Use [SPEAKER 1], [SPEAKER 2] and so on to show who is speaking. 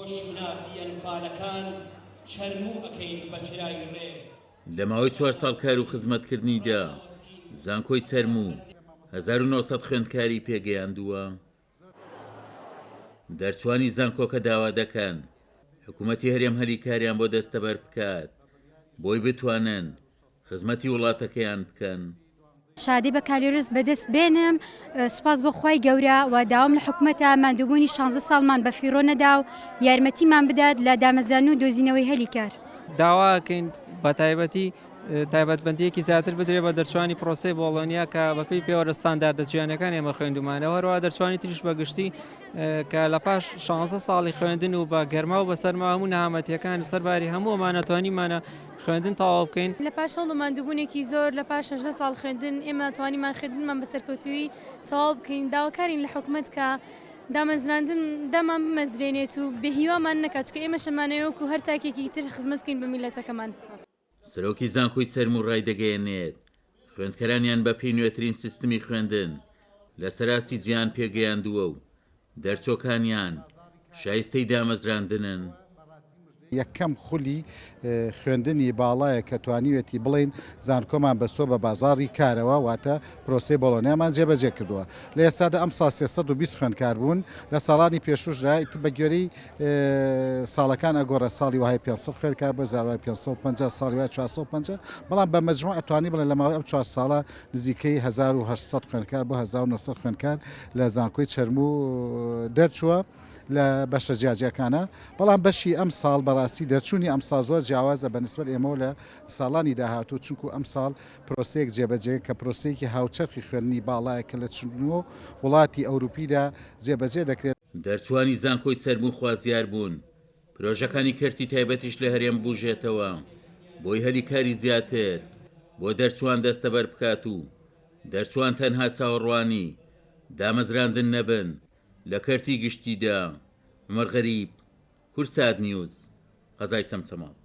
[SPEAKER 1] خۆشناسی ئەنفالەکان چەرموو ئەەکەین بە چرای ڕێ.
[SPEAKER 2] لە ماوەی 4 ساڵ کار و خزمەتکردنیدا زانکۆی چەرموو 1900 خوێندکاری پێگەیاندووە. دەرچوانی زانکۆکە داوا دەکەن حکوومەتی هەرێم هەلیکاریان بۆ دەستەبەر بکات بۆی بتوانن خزمەتی وڵاتەکەیان بکەن.
[SPEAKER 3] شادی بە کالیۆرس بەدەست بێنم سوپاس بۆ خی گەورە و داوام لە حکوومەتە مادووبوونی 16 ساڵمان بە فیرۆ نەدا و یارمەتیمان بدات لە دامەزان و دۆزینەوەی هەلیکار.
[SPEAKER 4] داواکەین بە تایبەتی تایبەتبندیەکی زیاتر بدرێت بە دەرچوانی پرۆسی بۆڵۆنیا کە بەپی پێوەرستاندار دەجییانەکان ئێمە خوێندومانەوە هەروە دەرچوانی تریش بەگشتی کە لە پاش 16 ساڵی خوێندن و بە گەرما و بەسەرما هەموو نەهامەتیەکان سەرباری هەموو ئەمانەتوانیمانە خوێندن تەواو بکەین.
[SPEAKER 5] لە پاش هەوڵمان دووبوونێکی زۆر لە پاش 16 ساڵ خوێندن ئێمە توانیمان خوێندنمان بەسەرکەوتووی تەواو بکەین. داواکارین لە حکوومەت کە دامەزراندن دامان بمەزرێنێت و بێهیوامان نەکات چکە ئێمە شەمانەوەکو هەر تاکێکی تر خزمەت بکەین بە میلەتەکەمان.
[SPEAKER 2] سەرۆکی زانکۆی چەرموو ڕای دەگەیەنێت خوێندکەرانیان بە پێی نوێترین سیستمی خوێندن لە سەراستی جیان پێگەیاندووە و دەرچۆکانیان شایستەی دامەزراندنن.
[SPEAKER 6] یەکەم خولی خوێندنی باڵایە کە توانیوێتی بڵین زانکۆمان بەستۆ بە بازاری کارەوە واتە پرۆسی بۆڵۆنیامان جێبەجێ کردووە. لە ئێستادا ئەم سا 320 خوێندکار بوون لە ساڵانی پێشوشدا بە گوێرەی ساڵەکان ئەگۆڕە ساڵی وهای 500 خوێندکار بە 550 ساڵی وای 450 بەڵام بە مەجموع ئەتوانی بڵێن لە ماوەی ئەم 4 ساڵە نزیکەی 1900 خوێندکار بۆ 1900 خوێندکار لە زانکۆی چەرموو دەرچووە لە بەشە جیاجەکانە. بەڵام بەشی ئەم ساڵ بەڕاستی دەرچوونی ئەم سا زۆر جیاوازە بە نسبەت ئێمە لە ساڵانی داهاتوو چونکو ئەم ساڵ پرۆسەیەک جێبەجێ کە پرۆسەیەکی هاوچەرخی خوێندنی باڵایە کە لە چنوە وڵاتی ئەوروپیدا جێبەجێ دەکرێت.
[SPEAKER 2] دەرچوانی زانکۆی چەرموو خوازیار بوون پرۆژەکانی کەرتی تایبەتیش لە هەرێم بوژێتەوە بۆی هەلیکاری زیاتر بۆ دەرچوان دەستەبەر بکات و دەرچوان تەنها چاوەڕوانی دامەزراندن نەبن لە کەرتی گشتیدا. عومەر غەریب، کورسات نیوز، قەزای چەمچەماڵ.